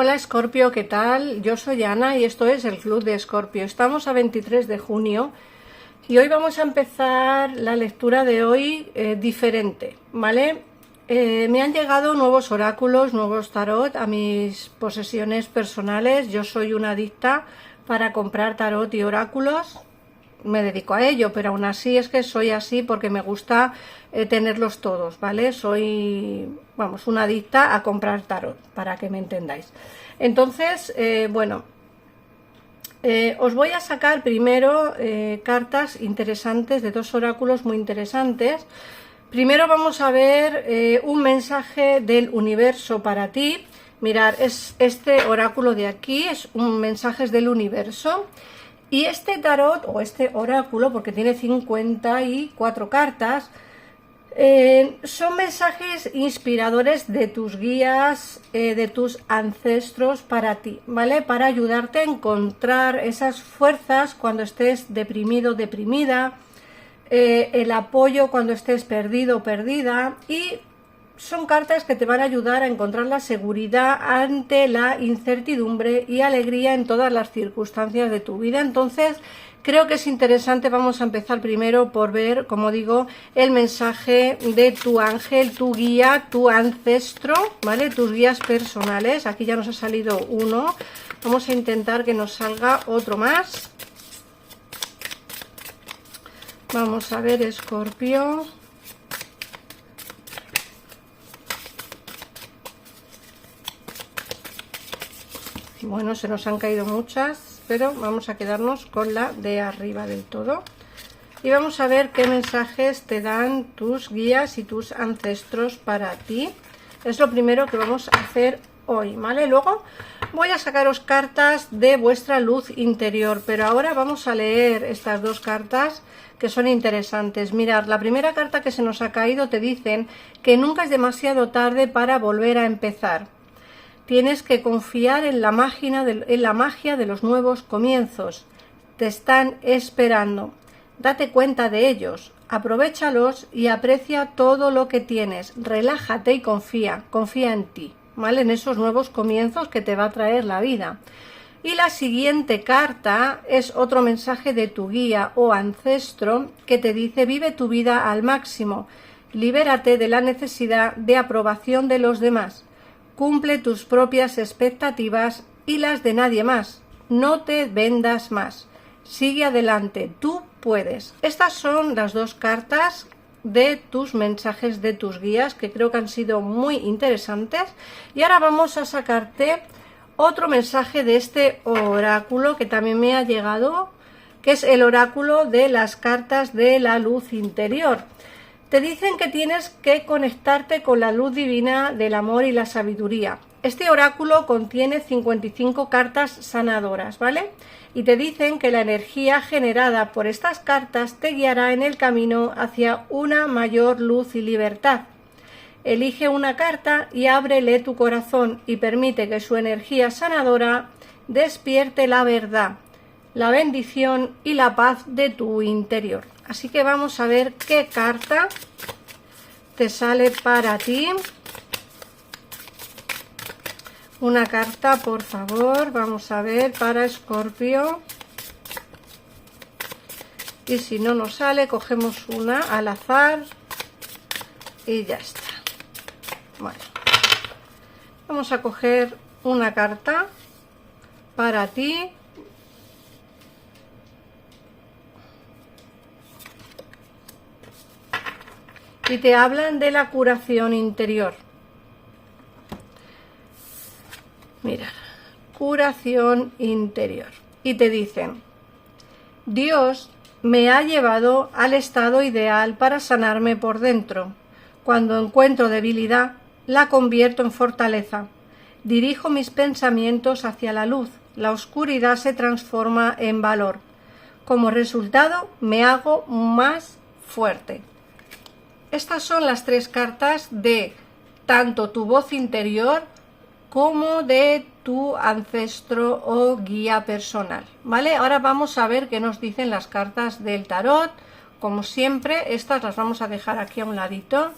Hola Escorpio, ¿qué tal? Yo soy Ana y esto es el Club de Escorpio. Estamos a 23 de junio y hoy vamos a empezar la lectura de hoy diferente, ¿vale? Me han llegado nuevos oráculos, nuevos tarot a mis posesiones personales. Yo soy una adicta para comprar tarot y oráculos. Me dedico a ello, pero aún así es que soy así porque me gusta tenerlos todos, ¿vale? Soy, vamos, una adicta a comprar tarot, para que me entendáis. Entonces, os voy a sacar primero cartas interesantes de dos oráculos muy interesantes. Primero vamos a ver un mensaje del universo para ti. Mirad, es este oráculo de aquí, es un mensaje del universo. Y este tarot, o este oráculo, porque tiene 54 cartas, son mensajes inspiradores de tus guías, de tus ancestros para ti, ¿vale? Para ayudarte a encontrar esas fuerzas cuando estés deprimido, deprimida, el apoyo cuando estés perdido o perdida, y son cartas que te van a ayudar a encontrar la seguridad ante la incertidumbre y alegría en todas las circunstancias de tu vida. Entonces, creo que es interesante. Vamos a empezar primero por ver, como digo, el mensaje de tu ángel, tu guía, tu ancestro, ¿vale? Tus guías personales. Aquí ya nos ha salido uno. Vamos a intentar que nos salga otro más. Vamos a ver, Escorpio. Bueno, se nos han caído muchas, pero vamos a quedarnos con la de arriba del todo. Y vamos a ver qué mensajes te dan tus guías y tus ancestros para ti. Es lo primero que vamos a hacer hoy, ¿vale? Luego voy a sacaros cartas de vuestra luz interior, pero ahora vamos a leer estas dos cartas que son interesantes. Mirad, la primera carta que se nos ha caído te dicen que nunca es demasiado tarde para volver a empezar. Tienes que confiar en la magia de los nuevos comienzos. Te están esperando. Date cuenta de ellos, aprovéchalos y aprecia todo lo que tienes. Relájate y confía en ti, ¿vale? En esos nuevos comienzos que te va a traer la vida. Y la siguiente carta es otro mensaje de tu guía o ancestro que te dice: vive tu vida al máximo, libérate de la necesidad de aprobación de los demás. Cumple tus propias expectativas y las de nadie más. No te vendas más. Sigue adelante, tú puedes. Estas son las dos cartas de tus mensajes de tus guías, que creo que han sido muy interesantes. Y ahora vamos a sacarte otro mensaje de este oráculo que también me ha llegado, que es el oráculo de las cartas de la luz interior. Te dicen que tienes que conectarte con la luz divina del amor y la sabiduría. Este oráculo contiene 55 cartas sanadoras, ¿vale? Y te dicen que la energía generada por estas cartas te guiará en el camino hacia una mayor luz y libertad. Elige una carta y ábrele tu corazón y permite que su energía sanadora despierte la verdad, la bendición y la paz de tu interior. Así que vamos a ver qué carta te sale para ti. Una carta, por favor. Vamos a ver para Escorpio. Y si no nos sale, cogemos una al azar y ya está. Bueno, vamos a coger una carta para ti. Y te hablan de la curación interior. Mira, curación interior. Y te dicen: Dios me ha llevado al estado ideal para sanarme por dentro. Cuando encuentro debilidad, la convierto en fortaleza. Dirijo mis pensamientos hacia la luz. La oscuridad se transforma en valor. Como resultado, me hago más fuerte. Estas son las tres cartas de tanto tu voz interior como de tu ancestro o guía personal, ¿vale? Ahora vamos a ver qué nos dicen las cartas del tarot. Como siempre, estas las vamos a dejar aquí a un ladito.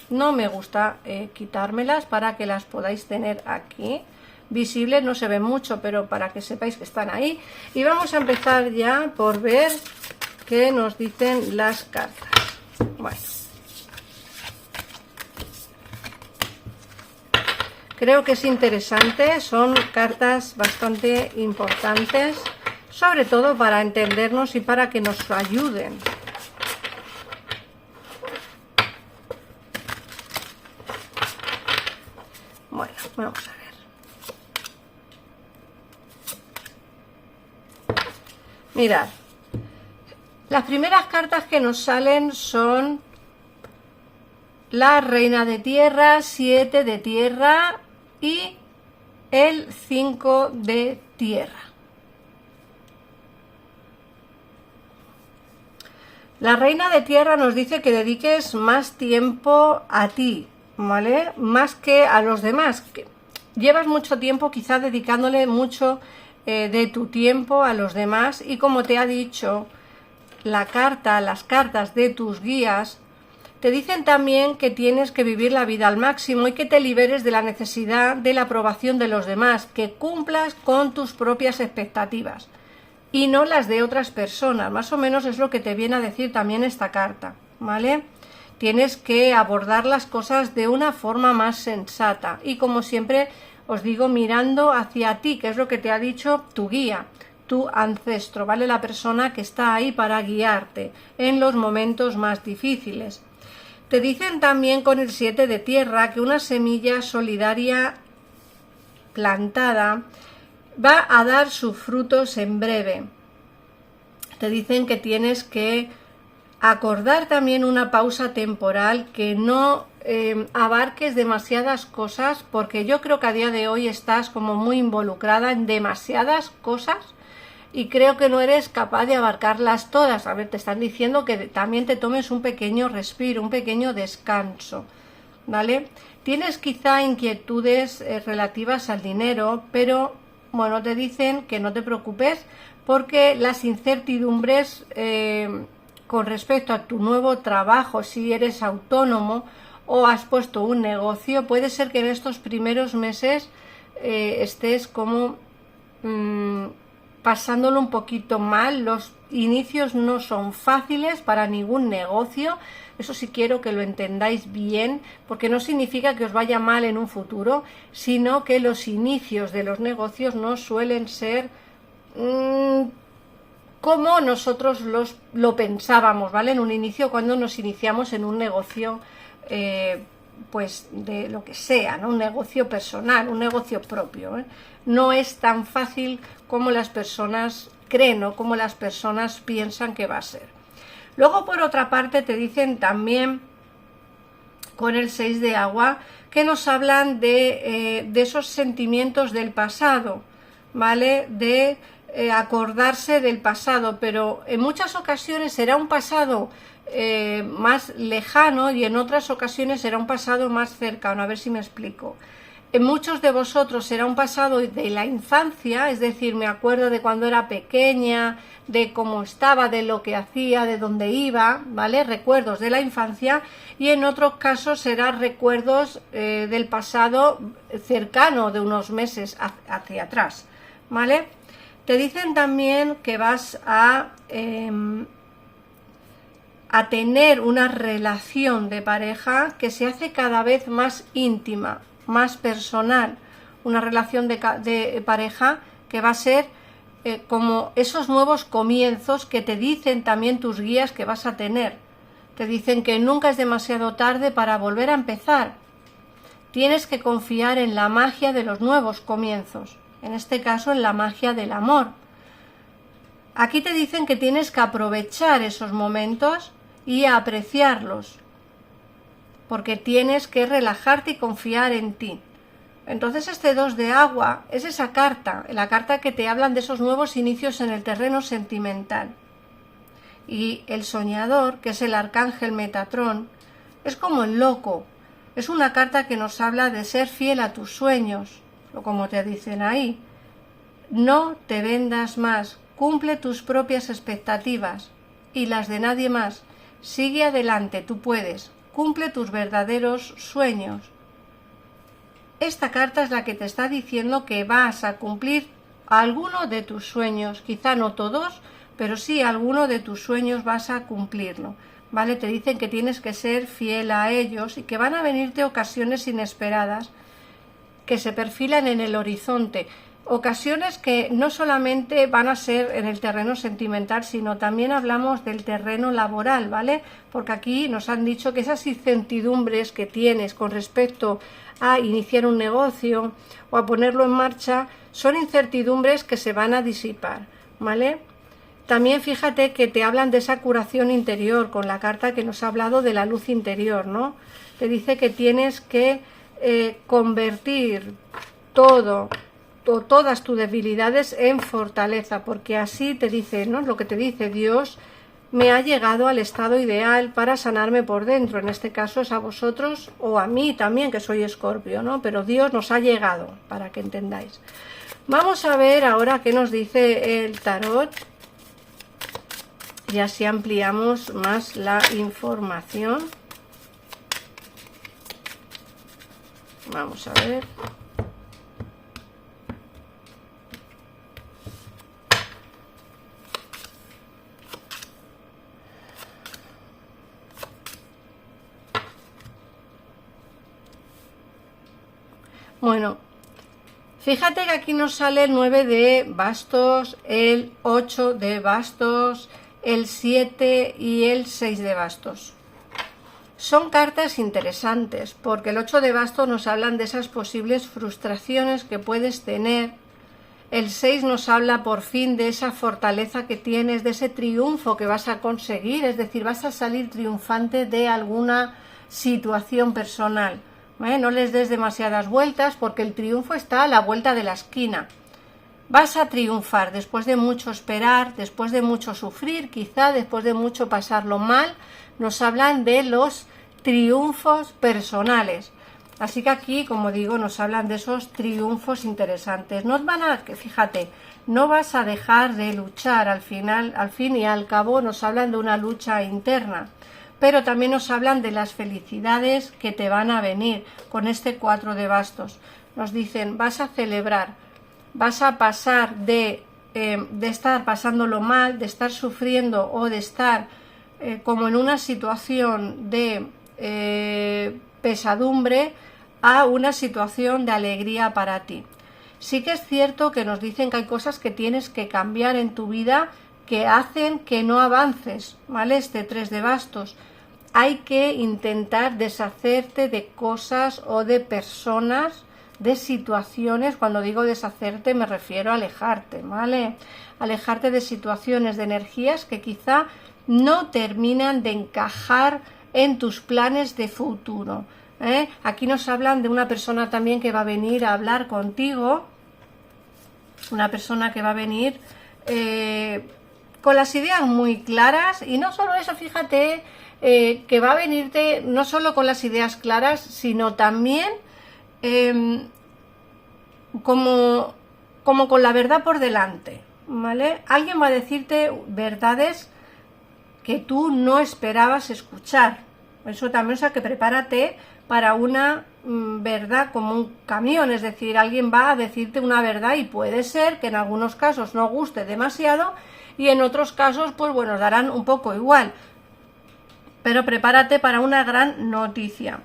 No me gusta quitármelas para que las podáis tener aquí. visibles, no se ven mucho, pero para que sepáis que están ahí. Y vamos a empezar ya por ver qué nos dicen las cartas. Bueno, creo que es interesante, son cartas bastante importantes, sobre todo para entendernos y para que nos ayuden. Bueno, vamos a ver. Mirad, las primeras cartas que nos salen son la Reina de Tierra, 7 de Tierra y el 5 de Tierra. La Reina de Tierra nos dice que dediques más tiempo a ti, ¿vale? Más que a los demás. Llevas mucho tiempo quizá dedicándole mucho de tu tiempo a los demás, y como te ha dicho las cartas de tus guías, te dicen también que tienes que vivir la vida al máximo y que te liberes de la necesidad de la aprobación de los demás, que cumplas con tus propias expectativas y no las de otras personas. Más o menos es lo que te viene a decir también esta carta, ¿vale? Tienes que abordar las cosas de una forma más sensata y, como siempre os digo, mirando hacia ti, que es lo que te ha dicho tu guía, tu ancestro, ¿vale? La persona que está ahí para guiarte en los momentos más difíciles. Te dicen también con el 7 de Tierra que una semilla solidaria plantada va a dar sus frutos en breve. Te dicen que tienes que acordar también una pausa temporal, que no abarques demasiadas cosas, porque yo creo que a día de hoy estás como muy involucrada en demasiadas cosas y creo que no eres capaz de abarcarlas todas. A ver, te están diciendo que también te tomes un pequeño respiro, un pequeño descanso, ¿vale? Tienes quizá inquietudes relativas al dinero, pero bueno, te dicen que no te preocupes, porque las incertidumbres con respecto a tu nuevo trabajo, si eres autónomo o has puesto un negocio, puede ser que en estos primeros meses estés como pasándolo un poquito mal. Los inicios no son fáciles para ningún negocio, eso sí quiero que lo entendáis bien, porque no significa que os vaya mal en un futuro, sino que los inicios de los negocios no suelen ser como nosotros lo pensábamos, ¿vale? En un inicio, cuando nos iniciamos en un negocio, pues de lo que sea, ¿no? Un negocio personal, un negocio propio, ¿eh? No es tan fácil como las personas creen o como las personas piensan que va a ser. Luego, por otra parte, te dicen también con el 6 de agua que nos hablan de esos sentimientos del pasado, ¿vale? De acordarse del pasado, pero en muchas ocasiones será un pasado más lejano y en otras ocasiones será un pasado más cercano. A ver si me explico. En muchos de vosotros será un pasado de la infancia, es decir, me acuerdo de cuando era pequeña, de cómo estaba, de lo que hacía, de dónde iba, ¿vale? Recuerdos de la infancia, y en otros casos será recuerdos del pasado cercano, de unos meses hacia atrás, ¿vale? Te dicen también que vas a tener una relación de pareja que se hace cada vez más íntima, más personal, una relación de pareja que va a ser como esos nuevos comienzos que te dicen también tus guías que vas a tener. Te dicen que nunca es demasiado tarde para volver a empezar. Tienes que confiar en la magia de los nuevos comienzos, en este caso en la magia del amor. Aquí te dicen que tienes que aprovechar esos momentos y apreciarlos, porque tienes que relajarte y confiar en ti. Entonces este 2 de agua es esa carta, la carta que te hablan de esos nuevos inicios en el terreno sentimental. Y el soñador, que es el arcángel Metatrón, es como el loco. Es una carta que nos habla de ser fiel a tus sueños, o como te dicen ahí. No te vendas más, cumple tus propias expectativas y las de nadie más. Sigue adelante, tú puedes, cumple tus verdaderos sueños. esta carta es la que te está diciendo que vas a cumplir alguno de tus sueños, quizá no todos, pero sí alguno de tus sueños vas a cumplirlo, ¿vale? Te dicen que tienes que ser fiel a ellos y que van a venirte ocasiones inesperadas que se perfilan en el horizonte, ocasiones que no solamente van a ser en el terreno sentimental, sino también hablamos del terreno laboral, ¿vale? Porque aquí nos han dicho que esas incertidumbres que tienes con respecto a iniciar un negocio o a ponerlo en marcha son incertidumbres que se van a disipar, ¿vale? También fíjate que te hablan de esa curación interior con la carta que nos ha hablado de la luz interior, ¿no? Te dice que tienes que convertir todas tus debilidades en fortaleza, porque así te dice, ¿no? Lo que te dice Dios, me ha llegado al estado ideal para sanarme por dentro. En este caso es a vosotros o a mí también, que soy Escorpio, ¿no? Pero Dios nos ha llegado, para que entendáis. Vamos a ver ahora qué nos dice el tarot y así ampliamos más la información. Vamos a ver. Bueno, fíjate que aquí nos sale el 9 de bastos, el 8 de bastos, el 7 y el 6 de bastos. Son cartas interesantes porque el 8 de bastos nos hablan de esas posibles frustraciones que puedes tener. El 6 nos habla por fin de esa fortaleza que tienes, de ese triunfo que vas a conseguir, es decir, vas a salir triunfante de alguna situación personal. No les des demasiadas vueltas porque el triunfo está a la vuelta de la esquina. Vas a triunfar después de mucho esperar, después de mucho sufrir, quizá después de mucho pasarlo mal. Nos hablan de los triunfos personales. Así que aquí, como digo, nos hablan de esos triunfos interesantes. No van a, fíjate, no vas a dejar de luchar al fin y al cabo nos hablan de una lucha interna. Pero también nos hablan de las felicidades que te van a venir con este 4 de bastos. Nos dicen, vas a celebrar, vas a pasar de estar pasándolo mal, de estar sufriendo o de estar como en una situación de pesadumbre a una situación de alegría para ti. Sí que es cierto que nos dicen que hay cosas que tienes que cambiar en tu vida que hacen que no avances, ¿vale? Este 3 de bastos. Hay que intentar deshacerte de cosas o de personas, de situaciones. Cuando digo deshacerte me refiero a alejarte, ¿vale? Alejarte de situaciones, de energías que quizá no terminan de encajar en tus planes de futuro, ¿eh? Aquí nos hablan de una persona también que va a venir a hablar contigo, una persona que va a venir con las ideas muy claras, y no solo eso, fíjate, que va a venirte no solo con las ideas claras, sino también como con la verdad por delante, ¿vale? Alguien va a decirte verdades que tú no esperabas escuchar. Eso también, o sea, que prepárate para una verdad como un camión, es decir, alguien va a decirte una verdad y puede ser que en algunos casos no guste demasiado y en otros casos, pues bueno, darán un poco igual. Pero prepárate para una gran noticia.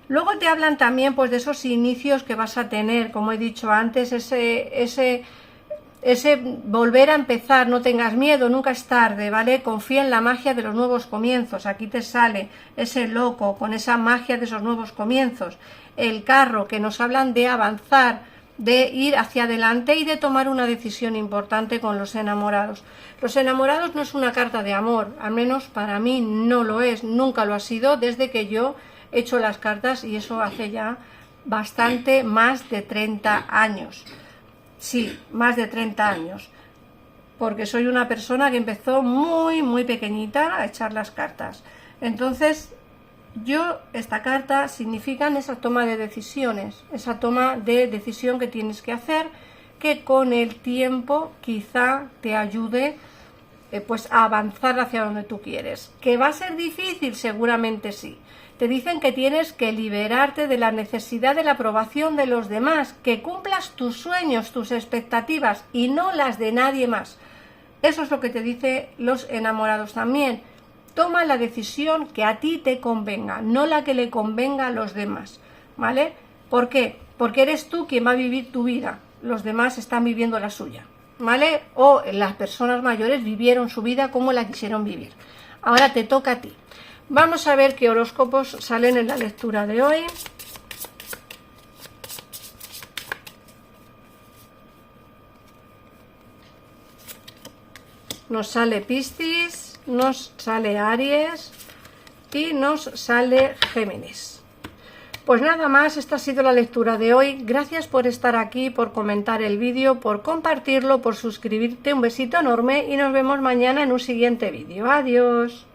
Luego te hablan también pues de esos inicios que vas a tener, como he dicho antes, ese volver a empezar. No tengas miedo, nunca es tarde, ¿vale? Confía en la magia de los nuevos comienzos. Aquí te sale ese loco con esa magia de esos nuevos comienzos. El carro, que nos hablan de avanzar, de ir hacia adelante y de tomar una decisión importante con los enamorados. Los enamorados no es una carta de amor, al menos para mí no lo es, nunca lo ha sido desde que yo he hecho las cartas, y eso hace ya bastante, más de 30 años. Sí, más de 30 años, porque soy una persona que empezó muy pequeñita a echar las cartas. Entonces, esta carta significa esa toma de decisiones, esa toma de decisión que tienes que hacer, que con el tiempo quizá te ayude pues a avanzar hacia donde tú quieres. ¿Que va a ser difícil? Seguramente sí. Te dicen que tienes que liberarte de la necesidad de la aprobación de los demás, que cumplas tus sueños, tus expectativas y no las de nadie más. Eso es lo que te dicen los enamorados también. Toma la decisión que a ti te convenga, no la que le convenga a los demás, ¿vale? ¿Por qué? Porque eres tú quien va a vivir tu vida, los demás están viviendo la suya, ¿vale? O las personas mayores vivieron su vida como la quisieron vivir. Ahora te toca a ti. Vamos a ver qué horóscopos salen en la lectura de hoy. Nos sale Piscis, nos sale Aries y nos sale Géminis. Pues nada más, esta ha sido la lectura de hoy. Gracias por estar aquí, por comentar el vídeo, por compartirlo, por suscribirte. Un besito enorme y nos vemos mañana en un siguiente vídeo. Adiós.